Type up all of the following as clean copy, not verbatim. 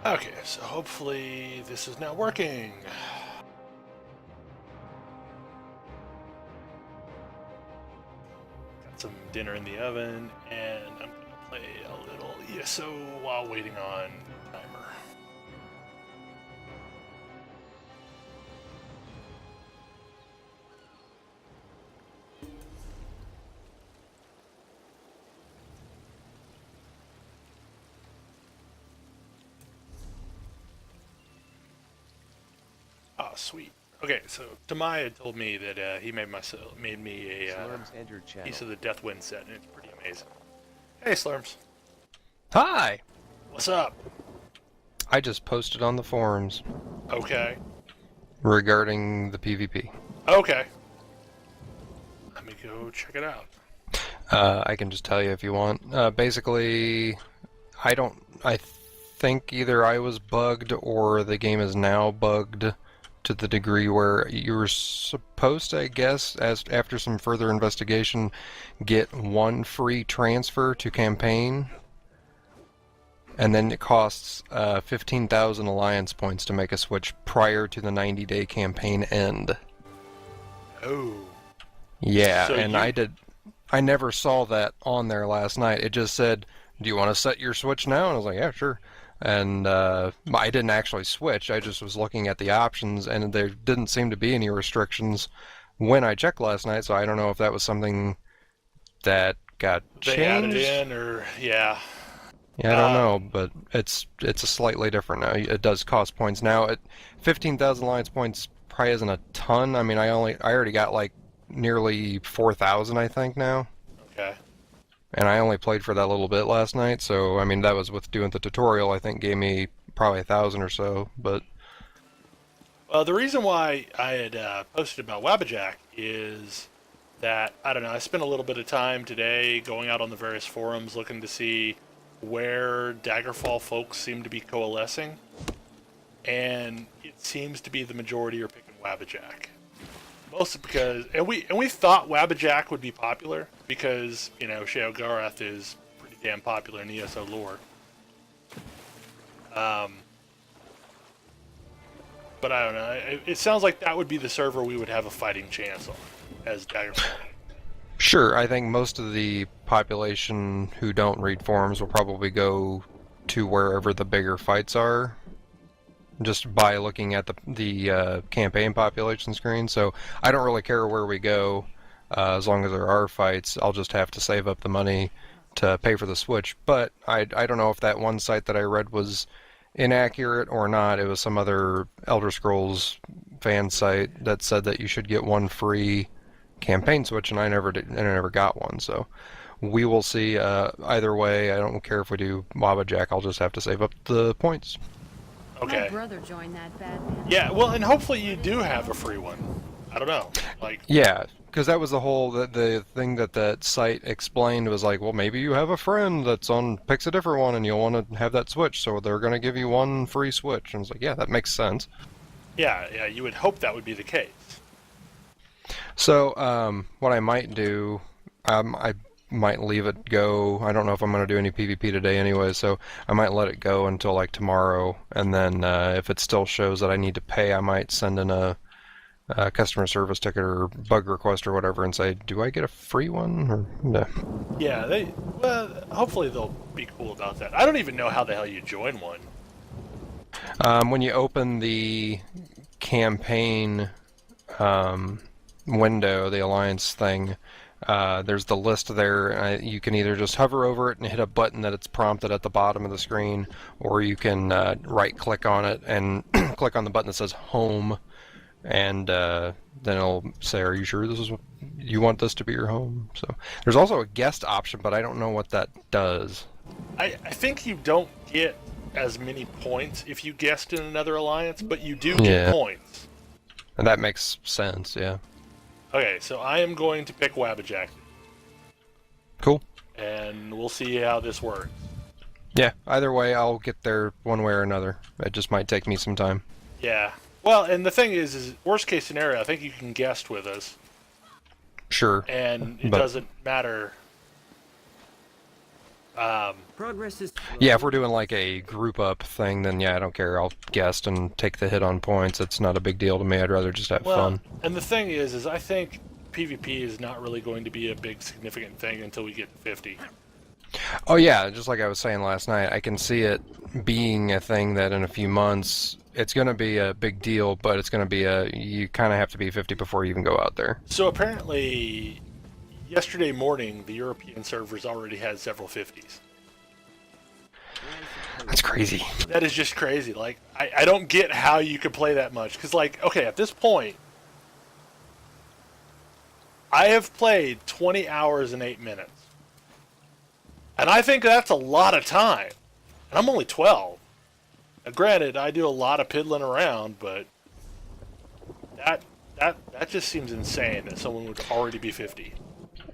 Okay, so hopefully this is now working. Got some dinner in the oven, and I'm gonna play a little ESO while waiting on timer. Ah, sweet. Okay, so Tamai had told me that he made me a Slurms entered channel. piece of the Deathwind set, and it's pretty amazing. Hey, Slurms. Hi! What's up? I just posted on the forums Okay. regarding the PvP. Okay. Let me go check it out. I can just tell you if you want. Basically, I think either I was bugged or the game is now bugged to the degree where you were supposed to, I guess, after some further investigation, get one free transfer to campaign. And then it costs 15,000 alliance points to make a switch prior to the 90-day campaign end. Oh. Yeah, So and I never saw that on there last night. It just said, "Do you want to set your switch now?" And I was like, "Yeah, sure." And I didn't actually switch. I just was looking at the options, and there didn't seem to be any restrictions when I checked last night. So I don't know if that was something that got They added changed. in, or yeah. Yeah, I don't know, but it's a slightly different now. It does cost points now. 15,000 alliance points probably isn't a ton. I mean, I already got like nearly 4,000, I think now. Okay. And I only played for that little bit last night, so I mean that was with doing the tutorial. I think gave me probably 1,000 or so. But Well, the reason why I had posted about Wabbajack is that, I don't know, I spent a little bit of time today going out on the various forums looking to see where Daggerfall folks seem to be coalescing. And it seems to be the majority are picking Wabbajack. Mostly because, and we thought Wabbajack would be popular because, you know, Sheogorath is pretty damn popular in ESO lore. But I don't know. It sounds like that would be the server we would have a fighting chance on, as Daggerfall. sure, I think most of the population who don't read forums will probably go to wherever the bigger fights are, just by looking at the campaign population screen. So I don't really care where we go, as long as there are fights. I'll just have to save up the money to pay for the Switch. But I don't know if that one site that I read was inaccurate or not. It was some other Elder Scrolls fan site that said that you should get one free campaign Switch, and I never did, and I never got one. So we will see. Either way, I don't care if we do Wabbajack. I'll just have to save up the points. Okay. My brother joined that bad man. Yeah, well, and hopefully you do have a free one. I don't know. Like, Yeah, because that was the thing that that site explained was like, well, maybe you have a friend that's picks a different one and you'll want to have that Switch, so they're going to give you one free Switch. And I was like, yeah, that makes sense. yeah, you would hope that would be the case. So what I might do, I might leave it go. I don't know if I'm going to do any PvP today anyway, so I might let it go until like tomorrow, and then if it still shows that I need to pay, I might send in a customer service ticket or bug request or whatever and say, do I get a free one? Or no. Yeah, well, hopefully they'll be cool about that. I don't even know how the hell you join one. When you open the campaign window, the alliance thing, there's the list there. You can either just hover over it and hit a button that it's prompted at the bottom of the screen, or you can right click on it and click on the button that says home, and then it'll say, are you sure you want this to be your home? So there's also a guest option, but I don't know what that does. I think you don't get as many points if you guessed in another alliance, but you do get points. And that makes sense, yeah. Okay, so I am going to pick Wabbajack. Cool. And we'll see how this works. Yeah, either way, I'll get there one way or another. It just might take me some time. Yeah. Well, and the thing is worst case scenario, I think you can guest with us. Sure. And it doesn't matter. Progress is slow. Yeah, if we're doing like a group up thing, then yeah, I don't care. I'll guest and take the hit on points. It's not a big deal to me. I'd rather just have Well, fun. and the thing is I think PvP is not really going to be a big significant thing until we get to 50. Oh yeah, just like I was saying last night, I can see it being a thing that in a few months it's going to be a big deal, but it's going to be you kind of have to be 50 before you even go out there. So apparently, yesterday morning, the European servers already had several 50s. That's crazy. That is just crazy. Like, I don't get how you could play that much. Because, like, okay, at this point, I have played 20 hours and 8 minutes. And I think that's a lot of time. And I'm only 12. Now, granted, I do a lot of piddling around, but that just seems insane that someone would already be 50.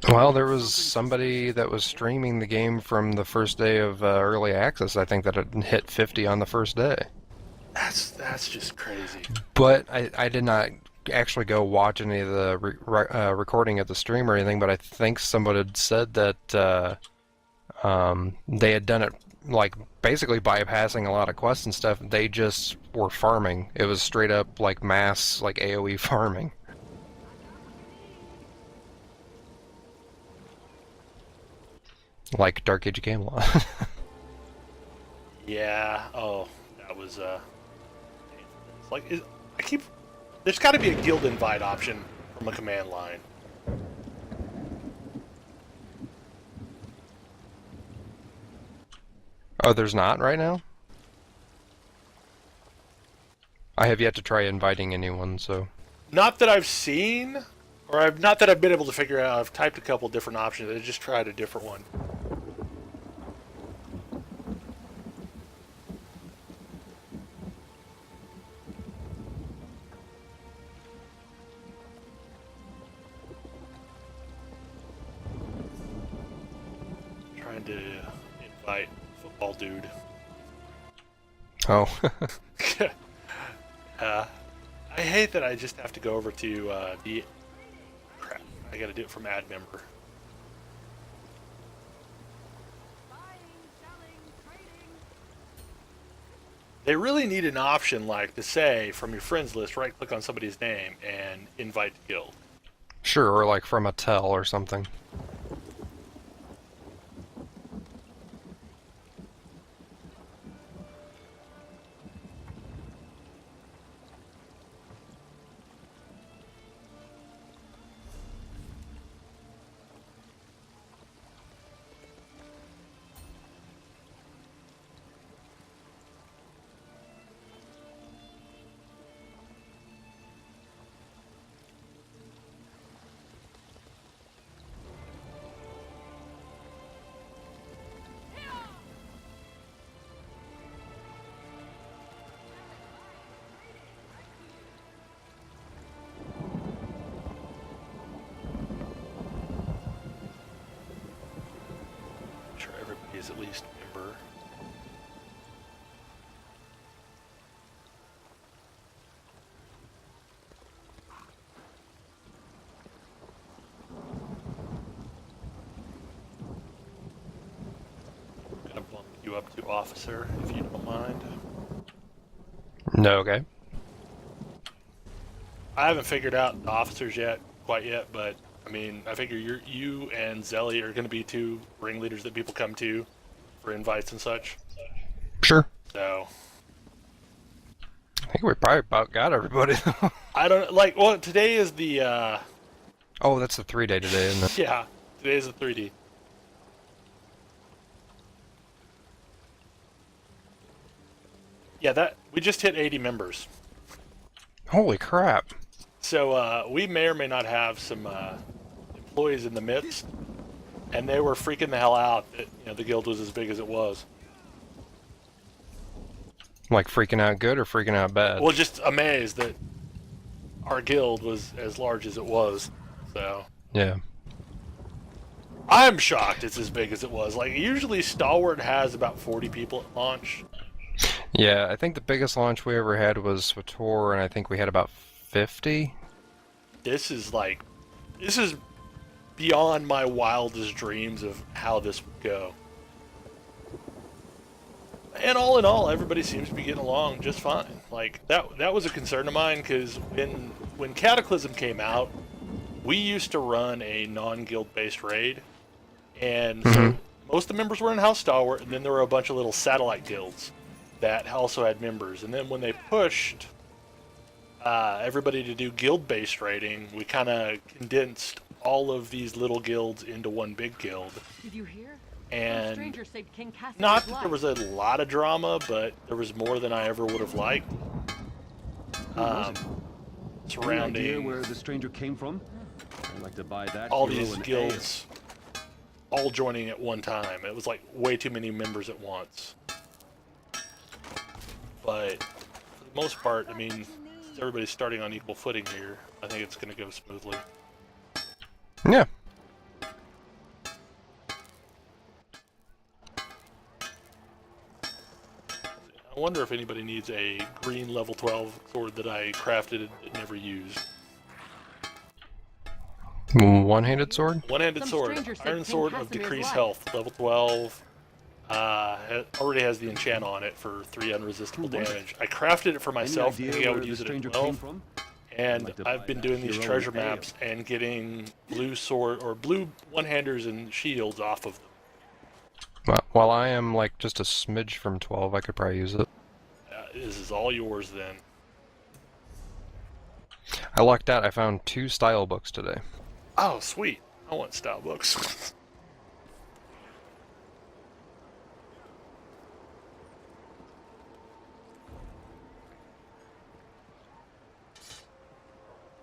Well, there was somebody that was streaming the game from the first day of early access. I think that it hit 50 on the first day. That's just crazy. But I did not actually go watch any of the recording of the stream or anything, but I think somebody had said that they had done it like basically bypassing a lot of quests and stuff. They just were farming. It was straight up like mass like AoE farming. Like Dark Age of Camelot. Yeah. Oh, that was it's like I keep. There's got to be a guild invite option from a command line. Oh, there's not right now? I have yet to try inviting anyone, so... Not that I've seen, or not that I've been able to figure out. I've typed a couple different options. I just tried a different one. Trying to invite football dude. Oh. I hate that I just have to go over to the... Crap, I gotta do it from add member. They really need an option like to say from your friends list, right click on somebody's name and invite to guild. Sure, or like from a tell or something. Sure, everybody is at least a member. I'm gonna bump you up to officer if you don't mind. No, okay. I haven't figured out the officers quite yet, but I mean, I figure you and Zelly are going to be two ringleaders that people come to for invites and such. Sure. So I think we probably about got everybody. I don't like. Well, today is the. Oh, that's the 3-day today, isn't it? Yeah, today is the 3D. Yeah, that we just hit 80 members. Holy crap. So we may or may not have some employees in the midst, and they were freaking the hell out that the guild was as big as it was. Like freaking out good or freaking out bad? Well, just amazed that our guild was as large as it was. So Yeah. I'm shocked it's as big as it was. Like usually Stalwart has about 40 people at launch. Yeah, I think the biggest launch we ever had was Swator, and I think we had about 50. This is beyond my wildest dreams of how this would go. And all in all, everybody seems to be getting along just fine. Like that was a concern of mine because when Cataclysm came out, we used to run a non-guild based raid, and so most of the members were in House Stalwart, and then there were a bunch of little satellite guilds that also had members. And then when they pushed everybody to do guild-based raiding, we kind of condensed all of these little guilds into one big guild. Did you hear? And Stranger saved King Casimir's not that life. there was a lot of drama, but there was more than I ever would have liked. Who was it? Any idea Surrounding where the stranger came from? I'd like to buy that. all hero these an guilds all joining at one time. It was like way too many members at once. But for the most part, I mean, since everybody's starting on equal footing here, I think it's going to go smoothly. Yeah. I wonder if anybody needs a green level 12 sword that I crafted and never used. One-handed sword? One-handed Some sword. stranger said Iron King sword of Casimir's decreased life. health, level 12. Already has the enchant on it for 3 unresistible Who was damage. I crafted it for myself, Any idea thinking I where would the use it at stranger 12. came from? And I'd like to I've buy been that doing these hero treasure an ale. maps and getting blue sword or blue one-handers and shields off of them. Well, while I am like just a smidge from 12, I could probably use it. This is all yours then. I lucked out. I found 2 style books today. Oh, sweet. I want style books.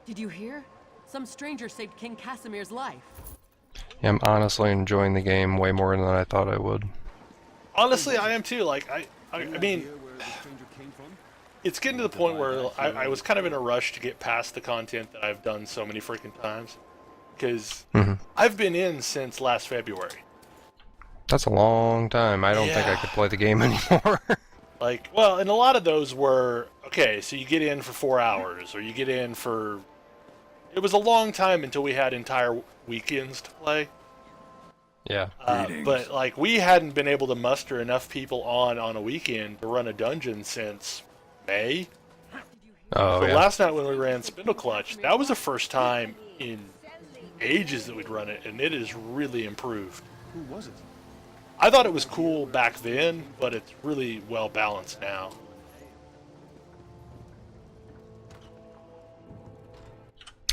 Did you hear? Some stranger saved King Casimir's life. Yeah, I'm honestly enjoying the game way more than I thought I would. Honestly, I am too. Like, I Any mean, idea where the stranger came from? it's getting to the point where I was kind of in a rush to get past the content that I've done so many freaking times. Because I've been in since last February. That's a long time. I don't think I Yeah. could play the game anymore. Like, well, and a lot of those were, okay, so you get in for 4 hours, or you get in for... It was a long time until we had entire weekends to play. Yeah. But, like, we hadn't been able to muster enough people on a weekend to run a dungeon since May. Oh, So yeah. last night when we ran Spindle Clutch, that was the first time in ages that we'd run it, and it has really improved. Who was it? I thought it was cool back then, but it's really well balanced now.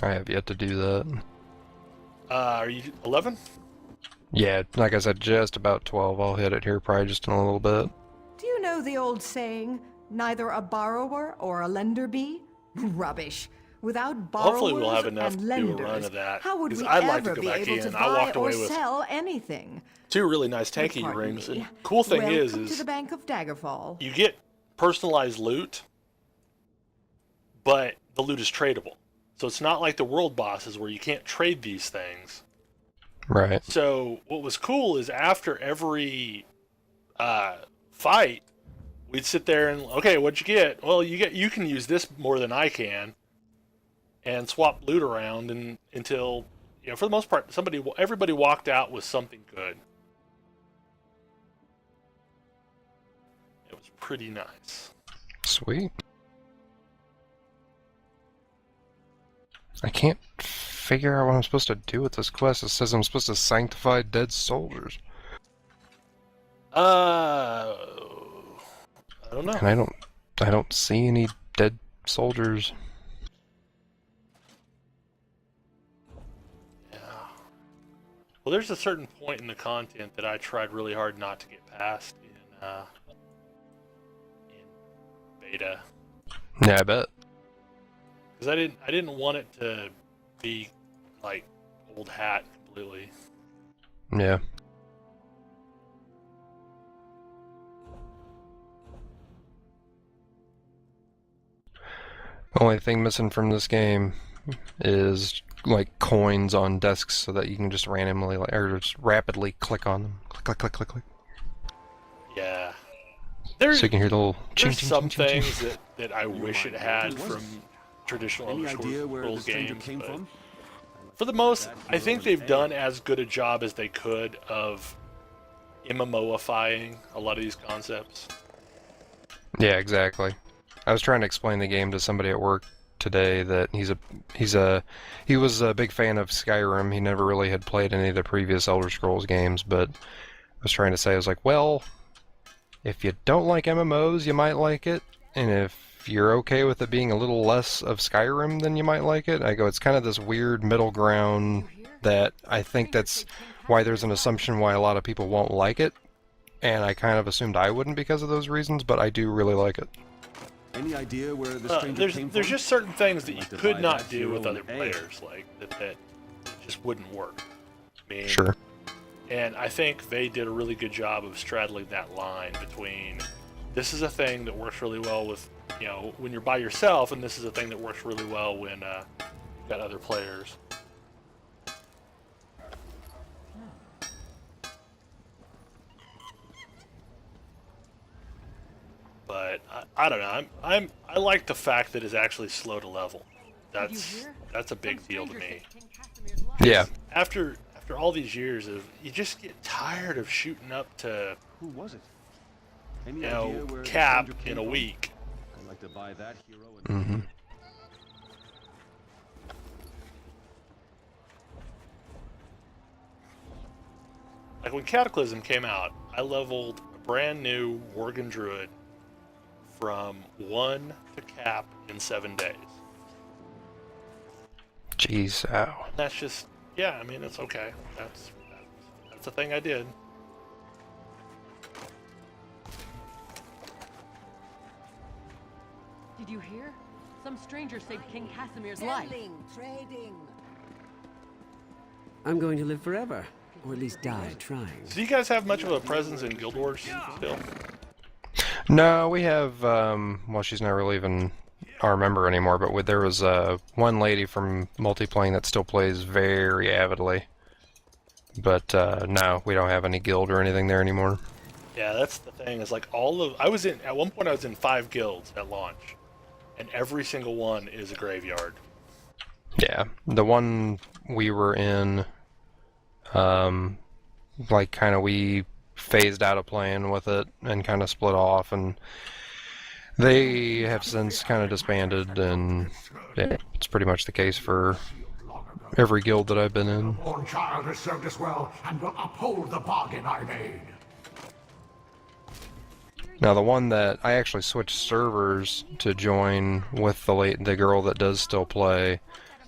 I have yet to do that. Are you 11? Yeah, like I said, just about 12. I'll hit it here probably just in a little bit. Do you know the old saying, neither a borrower or a lender be? Rubbish. Without borrowers Hopefully we'll have enough and to do a lenders, run of that, how would 'cause we I'd like to ever go be back able in. to I buy walked or away with sell anything? 2 really nice tanky Pardon rings. me. And cool thing Welcome is to the Bank of Daggerfall. you get personalized loot, but the loot is tradable. So it's not like the world bosses where you can't trade these things. Right. So what was cool is after every fight, we'd sit there and, okay, what'd you get? Well, you can use this more than I can, and swap loot around and until, you know, for the most part, everybody walked out with something good. It was pretty nice. Sweet. I can't figure out what I'm supposed to do with this quest. It says I'm supposed to sanctify dead soldiers. I don't know. And I don't see any dead soldiers. Yeah. Well, there's a certain point in the content that I tried really hard not to get past in beta, Yeah, I bet. because I didn't want it to be like old hat completely. Yeah. Only thing missing from this game is like coins on desks so that you can just randomly or just rapidly click on them. Click, click, click, click, click. Yeah. There's So you can hear the little ching, there's ching, some ching, ching, ching. things that I wish it had from traditional Any Elder idea where the Scrolls stranger games, came but from? for the most, I think they've done as good a job as they could of MMOifying a lot of these concepts. Yeah, exactly. I was trying to explain the game to somebody at work today that he was a big fan of Skyrim. He never really had played any of the previous Elder Scrolls games, but I was trying to say, I was like, well, if you don't like MMOs, you might like it, and if you're okay with it being a little less of Skyrim, then you might like it. I go, it's kind of this weird middle ground that I think that's why there's an assumption why a lot of people won't like it, and I kind of assumed I wouldn't because of those reasons, but I do really like it. Any idea where the stranger came there's from? just certain things that you Like to could buy not that do hero with other in A. players, like that just wouldn't work. I mean, Sure. and I think they did a really good job of straddling that line between this is a thing that works really well with, when you're by yourself, and this is a thing that works really well when you've got other players. But I don't know. I like the fact that it's actually slow to level. That's a big deal to me. Yeah. After all these years of, you just get tired of shooting up to Who was it? Any idea where the cap stranger came in a from? week. I'd like to buy that hero in Mm-hmm. Like when Cataclysm came out, I leveled a brand new Worgen Druid from 1 to cap in 7 days. Jeez, ow. That's just, yeah, I mean, it's okay. That's a thing I did. Did you hear? Some stranger saved King Casimir's life. Trading. I'm going to live forever, or at least die trying. Do you guys have much of a presence in Guild Wars still? No, we have, well, she's not really even our member anymore, but there was one lady from Multiplaying that still plays very avidly. But no, we don't have any guild or anything there anymore. Yeah, that's the thing. Is like at one point I was in 5 guilds at launch, and every single one is a graveyard. Yeah, the one we were in, like kind of we phased out of playing with it and kind of split off, and they have since kind of disbanded, and yeah, it's pretty much the case for every guild that I've been in. Born child has served us well and will uphold the bargain I made. Now the one that I actually switched servers to join with the girl that does still play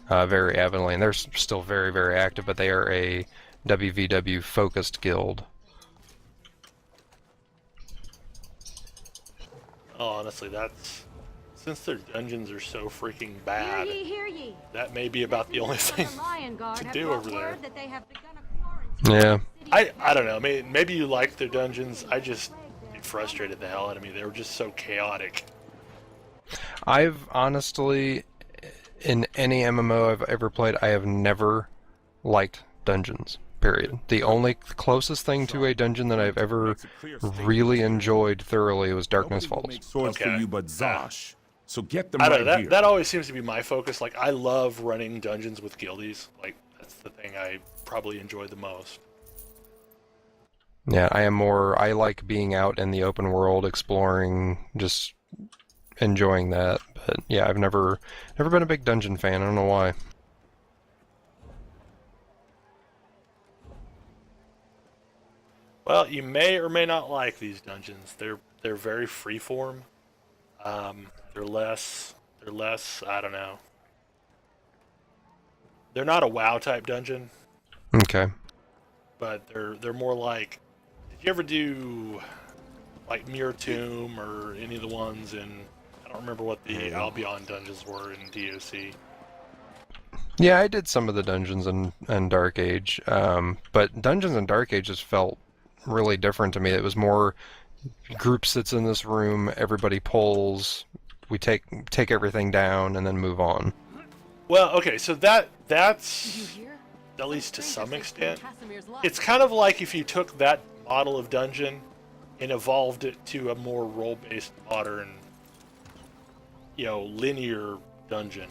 very avidly, and they're still very, very active, but they are a WVW focused guild. Oh, honestly, since their dungeons are so freaking bad, Hear ye. that may be about the only thing to do over there. Yeah. I don't know. Maybe you like their dungeons. It frustrated the hell out of me. They were just so chaotic. I've honestly, in any MMO I've ever played, I have never liked dungeons. Period. The only closest thing to a dungeon that I've ever really enjoyed thoroughly was Darkness Falls. Make swords Okay. for you, but Zosh. So get them I right don't know. here. That always seems to be my focus. Like, I love running dungeons with guildies. Like, that's the thing I probably enjoy the most. Yeah, I like being out in the open world, exploring, just enjoying that. But yeah, I've never been a big dungeon fan. I don't know why. Well, you may or may not like these dungeons. They're very freeform. They're less. I don't know. They're not a WoW type dungeon, Okay. but they're more like. Did you ever do like Mirror Tomb or any of the ones in? I don't remember what the Albion dungeons were in DOC. Yeah, I did some of the dungeons in Dark Age, but dungeons in Dark Age just felt really different to me. It was more group sits in this room, everybody pulls, we take everything down, and then move on. Well, okay, so that's at least to some extent. It's kind of like if you took that model of dungeon and evolved it to a more role-based, modern, linear dungeon.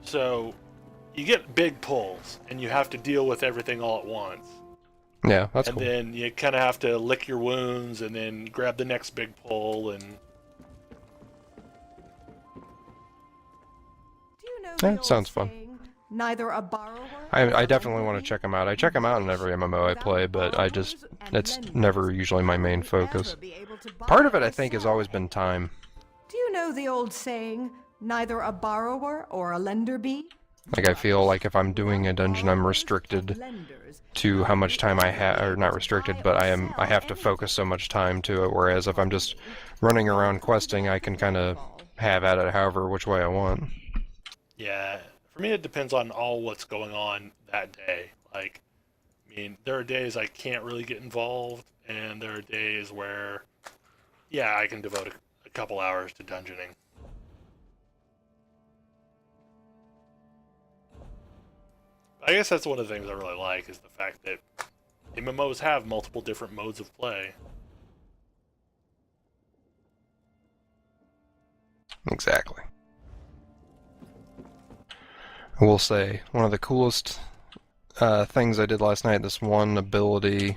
So you get big pulls, and you have to deal with everything all at once. Yeah, that's and cool. then you kind of have to lick your wounds and then grab the next big pull and. Do you know Yeah, the old sounds fun. saying, neither a borrower I definitely want to check them out. I check them out in every MMO I play, but it's never usually my main focus. Part of it, I think, has always been time. Do you know the old saying, neither a borrower or a lender be? Like, I feel like if I'm doing a dungeon, I'm restricted to how much time I have, or not restricted, but I have to focus so much time to it, whereas if I'm just running around questing, I can kind of have at it however which way I want. Yeah, for me it depends on what's going on that day. Like, I mean, there are days I can't really get involved, and there are days where, yeah, I can devote a couple hours to dungeoning. I guess that's one of the things I really like, is the fact that MMOs have multiple different modes of play. Exactly. I will say, one of the coolest things I did last night, this one ability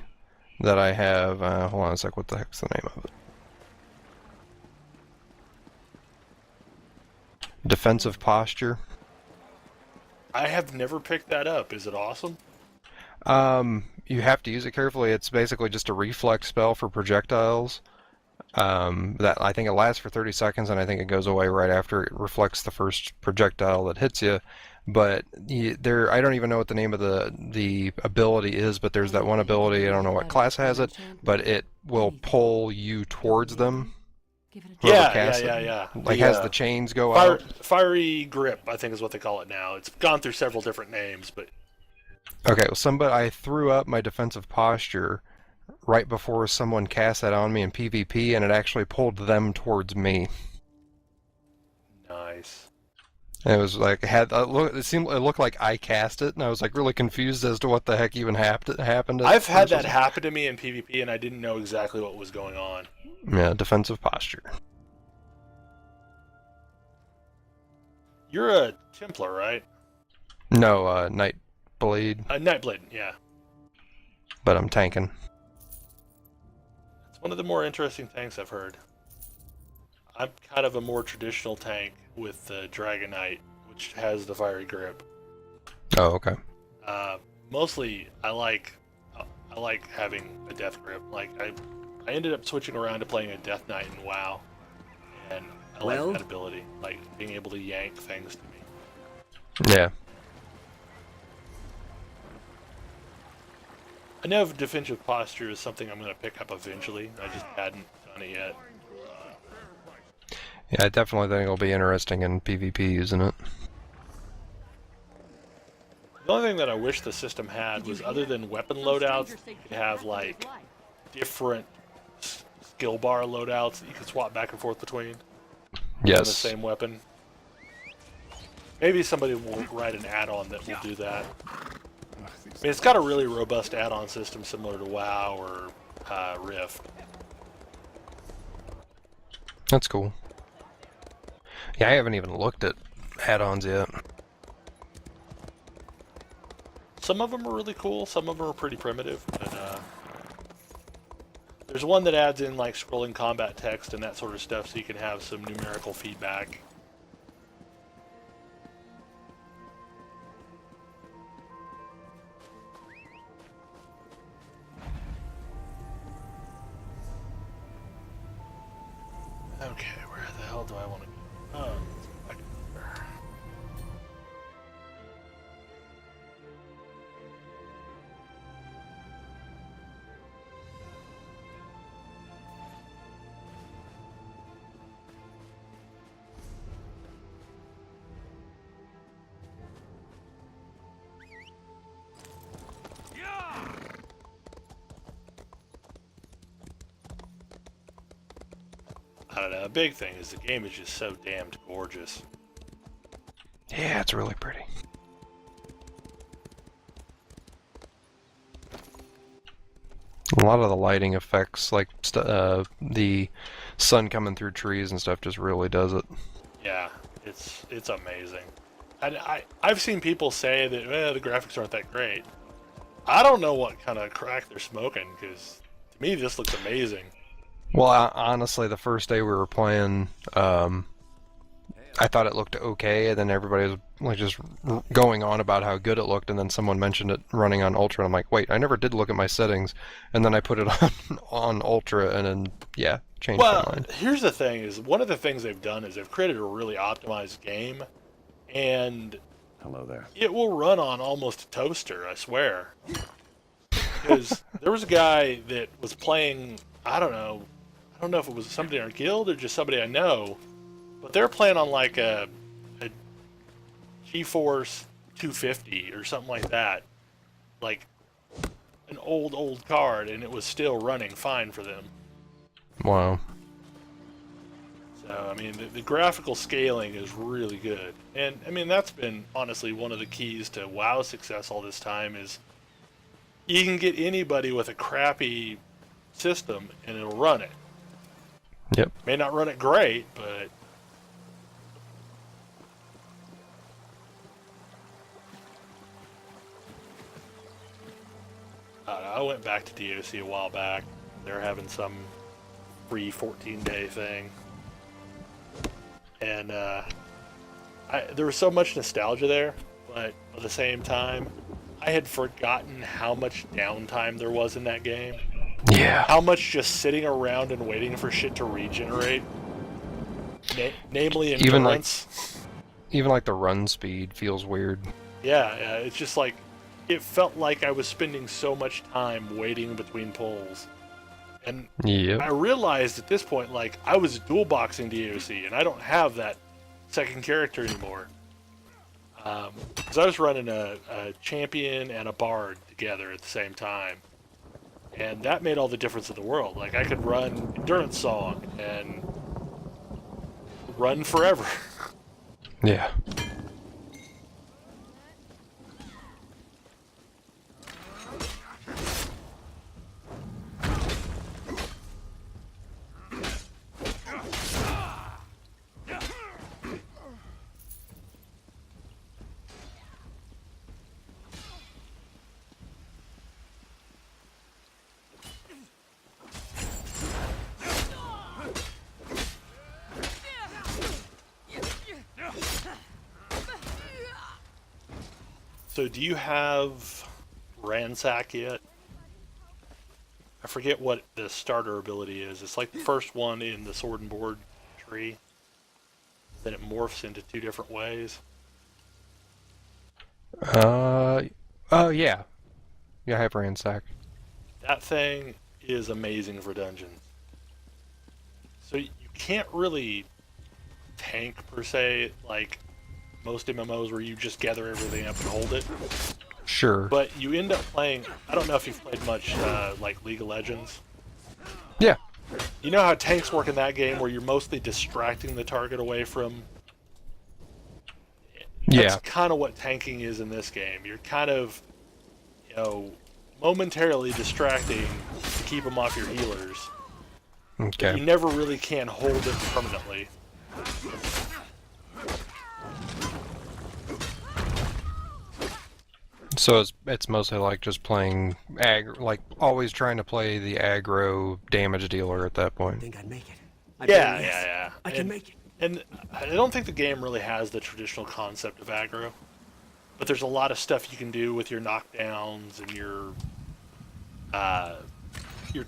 that I have, hold on a sec, what the heck's the name of it? Defensive posture. I have never picked that up. Is it awesome? You have to use it carefully. It's basically just a reflex spell for projectiles. That I think it lasts for 30 seconds, and I think it goes away right after it reflects the first projectile that hits you. But I don't even know what the name of the ability is, but there's that one ability, I don't know what class has it, but it will pull you towards them. Yeah. Like, has the chains go out. Fiery grip, I think is what they call it now. It's gone through several different names, but... Okay, well, I threw up my defensive posture right before someone cast that on me in PvP, and it actually pulled them towards me. Nice. And it was like, it looked like I cast it, and I was like really confused as to what the heck even happened. I've had that happen to me in PvP, and I didn't know exactly what was going on. Yeah, defensive posture. You're a Templar, right? No, Nightblade. Nightblade, yeah. But I'm tanking. It's one of the more interesting tanks I've heard. I'm kind of a more traditional tank with the Dragon Knight, which has the fiery grip. Oh, okay. Mostly, I like having a death grip. Like, I ended up switching around to playing a Death Knight in WoW, and I like that ability, like being able to yank things to me. Yeah. I know defensive posture is something I'm going to pick up eventually. I just hadn't done it yet. Yeah, I definitely think it'll be interesting in PvP using it. The only thing that I wish the system had was, other than weapon loadouts, you could have like different skill bar loadouts that you could swap back and forth between. Yes. On the same weapon. Maybe somebody will write an add-on that will do that. I mean, it's got a really robust add-on system similar to WoW or Rift. That's cool. Yeah, I haven't even looked at add-ons yet. Some of them are really cool, some of them are pretty primitive, but there's one that adds in like scrolling combat text and that sort of stuff, so you can have some numerical feedback. Okay, where the hell do I want to go? Oh, it's back there. I don't know, a big thing is the game is just so damned gorgeous. Yeah, it's really pretty. A lot of the lighting effects, like the sun coming through trees and stuff, just really does it. Yeah, it's amazing. I've seen people say that the graphics aren't that great. I don't know what kind of crack they're smoking, because to me this looks amazing. Well, honestly, the first day we were playing, I thought it looked okay, and then everybody was like just going on about how good it looked, and then someone mentioned it running on Ultra, and I'm like, wait, I never did look at my settings, and then I put it on Ultra, and then, yeah, changed my Well, mind. here's the thing: is one of the things they've done is they've created a really optimized game, and Hello there. it will run on almost a toaster, I swear. Because there was a guy that was playing, I don't know if it was somebody in our guild or just somebody I know, but they're playing on like a GeForce 250 or something like that, like an old card, and it was still running fine for them. Wow. So, I mean, the graphical scaling is really good. And, I mean, that's been, honestly, one of the keys to WoW's success all this time is you can get anybody with a crappy system and it'll run it. Yep. May not run it great, but... I went back to DOC a while back. They're having some free 14-day thing. And there was so much nostalgia there, but at the same time, I had forgotten how much downtime there was in that game. Yeah. How much just sitting around and waiting for shit to regenerate. Namely endurance. Even like the run speed feels weird. Yeah, it's just like, it felt like I was spending so much time waiting between pulls. And Yep. I realized at this point, like, I was dual boxing DOC, and I don't have that second character anymore. Because I was running a champion and a bard together at the same time. And that made all the difference in the world. Like, I could run Endurance Song and run forever. Yeah. So do you have Ransack yet? I forget what the starter ability is. It's like the first one in the sword and board tree. Then it morphs into two different ways. Oh, yeah. Yeah, I have Ransack. That thing is amazing for dungeons. So you can't really tank per se, like most MMOs where you just gather everything up and hold it. Sure. But you end up playing, I don't know if you've played much like League of Legends. Yeah. You know how tanks work in that game where you're mostly distracting the target away from... That's Yeah. kind of what tanking is in this game. You're kind of, you know, momentarily distracting to keep them off your healers. Okay. You never really can hold it permanently. So it's mostly like just playing like always trying to play the aggro damage dealer at that I point. think I'd make it. Yeah. I can make it. And I don't think the game really has the traditional concept of aggro. But there's a lot of stuff you can do with your knockdowns and your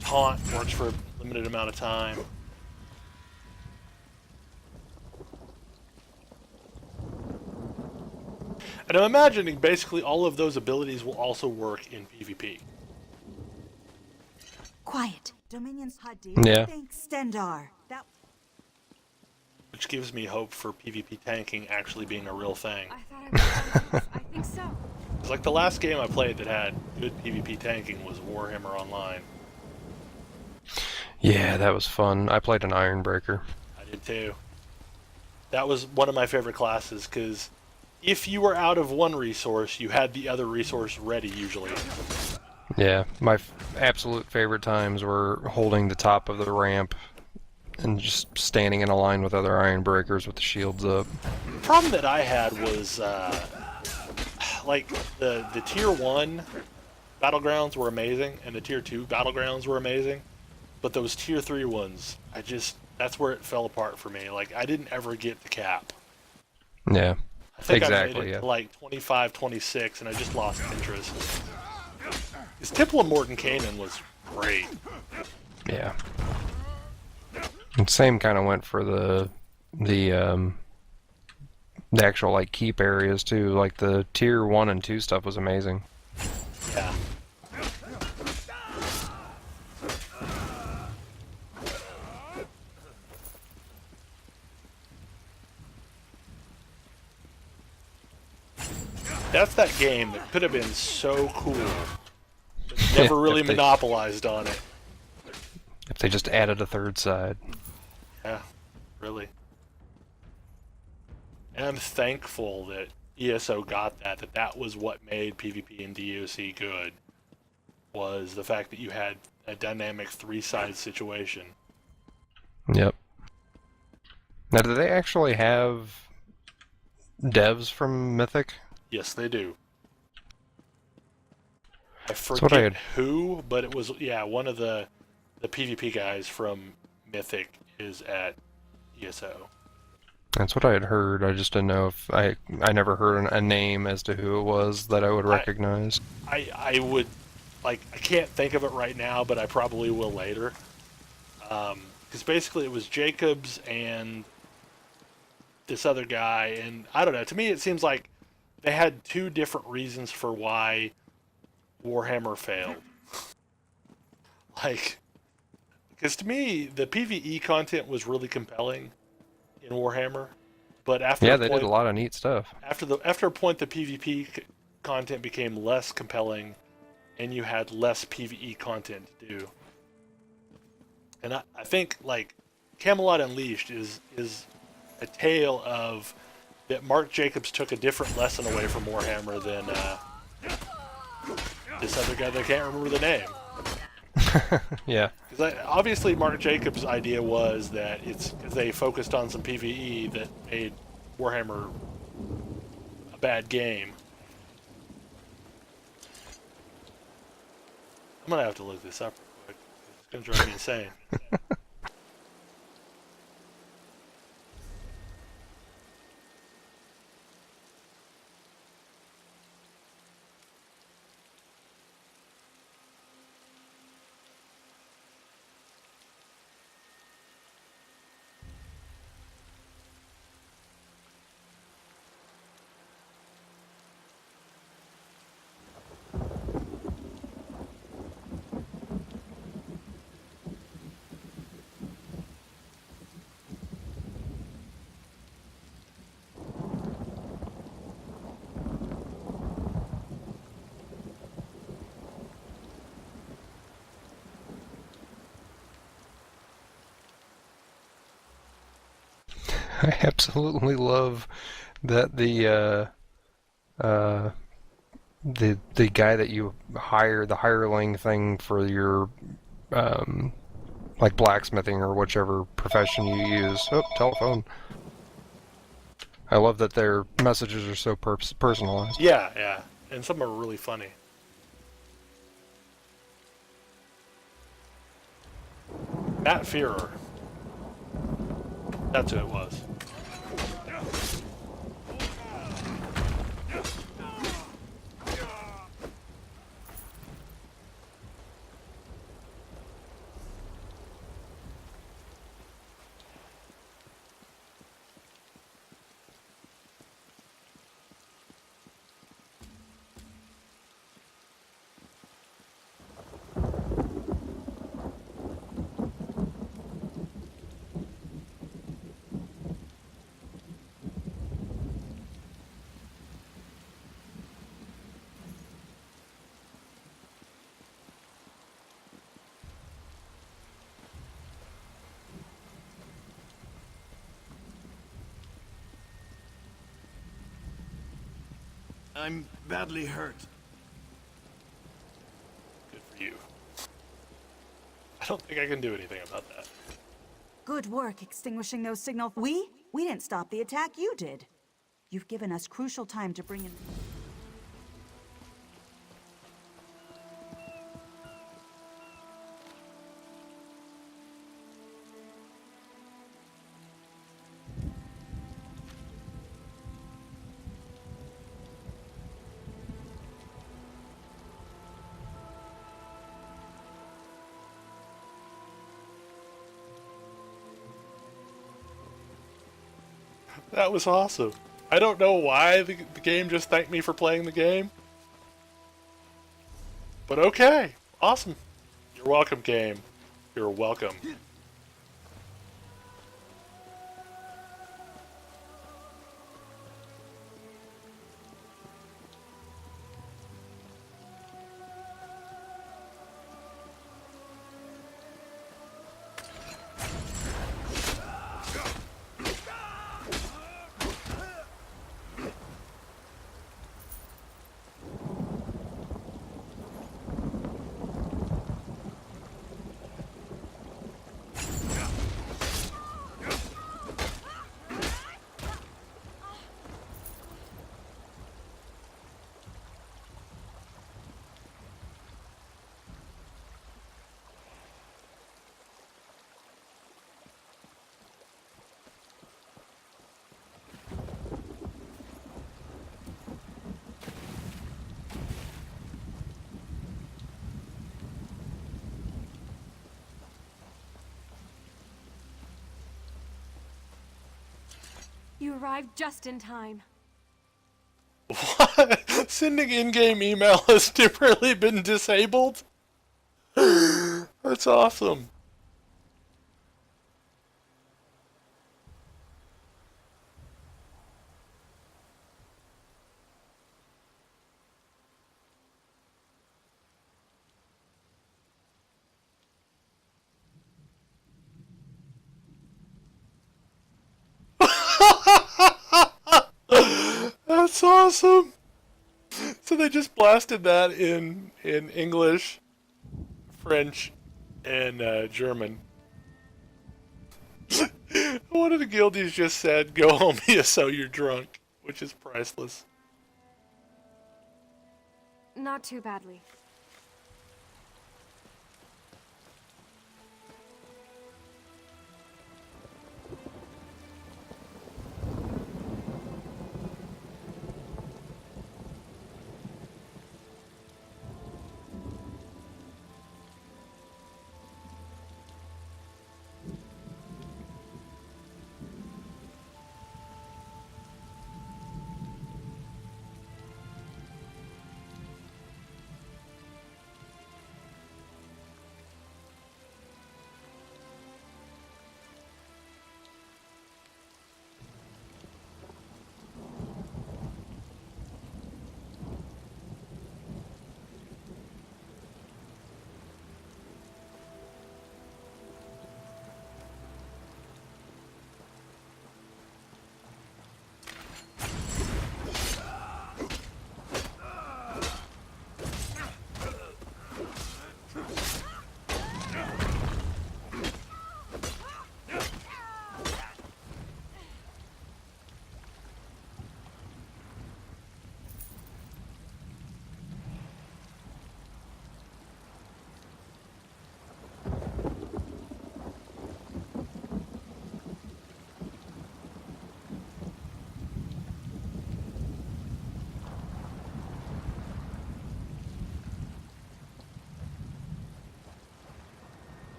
taunt works for a limited amount of time. And I'm imagining basically all of those abilities will also work in PvP. Quiet. Dominion's Hadi. Yeah. Thanks, Stendar. That Which gives me hope for PvP tanking actually being a real thing. I thought I think so. It's like the last game I played that had good PvP tanking was Warhammer Online. Yeah, that was fun. I played an Ironbreaker. I did too. That was one of my favorite classes because if you were out of one resource, you had the other resource ready usually. Yeah, my absolute favorite times were holding the top of the ramp and just standing in a line with other Ironbreakers with the shields up. The problem that I had was like the tier 1 battlegrounds were amazing, and the tier 2 battlegrounds were amazing, but those tier 3 ones, that's where it fell apart for me. Like, I didn't ever get the cap. Yeah. I think Exactly, I made it yeah. to like 25, 26, and I just lost interest. Because Temple of Mordenkainen was great. Yeah. And same kind of went for the actual like keep areas too. Like the tier 1 and 2 stuff was amazing. Yeah. That's that game that could have been so cool, but never Yeah, really if they- monopolized on it. If they just added a third side. Yeah, really. And I'm thankful that ESO got that was what made PvP and DOC good, was the fact that you had a dynamic 3-side situation. Yep. Now, do they actually have devs from Mythic? Yes, they do. I what I forget had- who, but it was, yeah, one of the PvP guys from Mythic is at ESO. That's what I had heard. I just didn't know if I never heard a name as to who it was that I would recognize. I would, like, I can't think of it right now, but I probably will later. Because basically it was Jacobs and this other guy, and I don't know, to me it seems like they had two different reasons for why Warhammer failed. Like, because to me, the PvE content was really compelling in Warhammer, but after Yeah, a they point, did a lot of neat stuff. after a point, the PvP content became less compelling, and you had less PvE content to do. And I think, like, Camelot Unleashed is a tale of that Mark Jacobs took a different lesson away from Warhammer than this other guy that I can't remember the name. Yeah. Because obviously Mark Jacobs' idea was that it's because they focused on some PvE that made Warhammer a bad game. I'm gonna have to look this up real quick. It's gonna drive me insane. I absolutely love that the guy that you hire, the hireling thing for your like blacksmithing or whichever profession you use. Oh, telephone. I love that their messages are so personalized. Yeah, yeah, and some are really funny. Matt Fearer. That's who it was. I'm badly hurt. Good for you. I don't think I can do anything about that. Good work extinguishing those signals. We didn't stop the attack, you did. You've given us crucial time to bring in... That was awesome. I don't know why the game just thanked me for playing the game. But okay. Awesome. You're welcome, game. You're welcome. You arrived just in time. What? Sending in-game email has temporarily been disabled? That's awesome. That's awesome. So they just blasted that in English, French, and German. One of the guildies just said, "Go home, so you're drunk," which is priceless. Not too badly.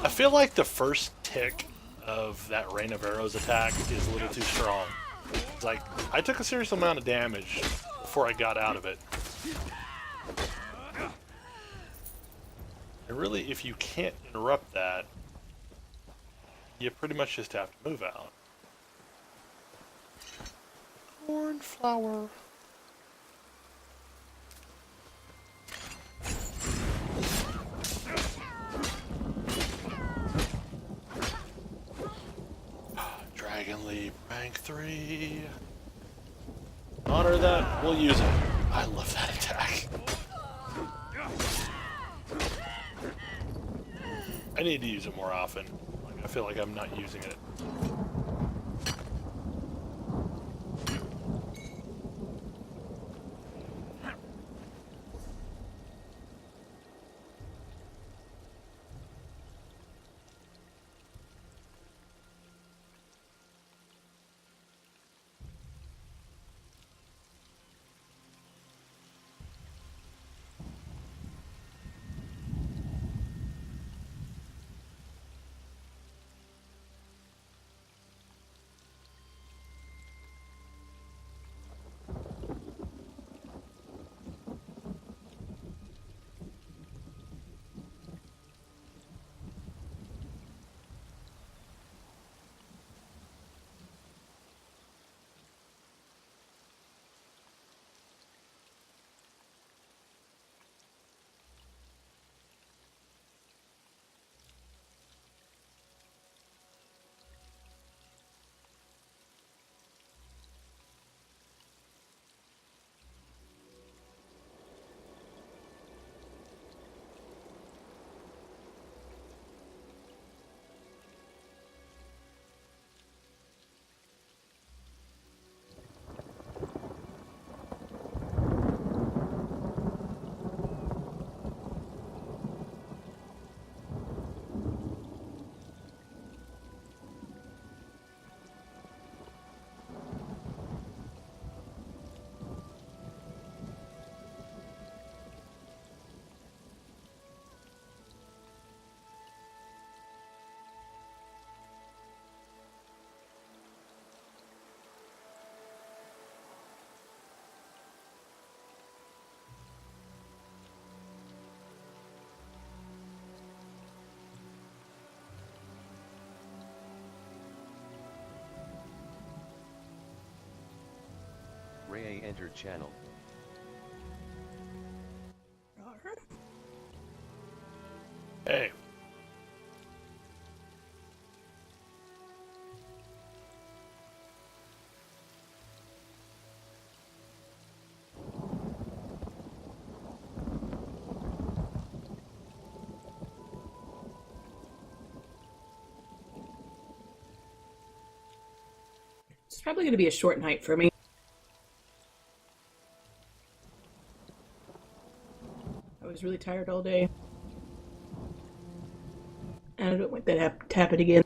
I feel like the first tick of that Rain of Arrows attack is a little too strong. It's like, I took a serious amount of damage before I got out of it. And really, if you can't interrupt that, you pretty much just have to move out. Cornflower. Dragon Leap, rank 3. Honor that, we'll use it. I love that attack. I need to use it more often. Like, I feel like I'm not using it. Ray entered channel. Hey. It's probably going to be a short night for me. I was really tired all day. And I don't want that to happen again.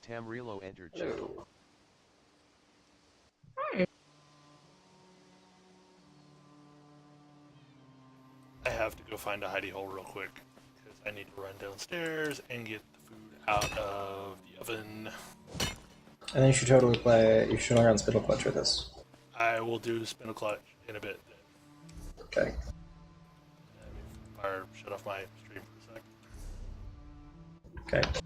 Tamrilo entered channel. I have to go find a hidey hole real quick because I need to run downstairs and get the food out of the oven. And then you should totally play. You should only run Spittle Clutch with this. I will do spindle clutch in a bit. Okay. Let me shut off my stream for a sec. Okay.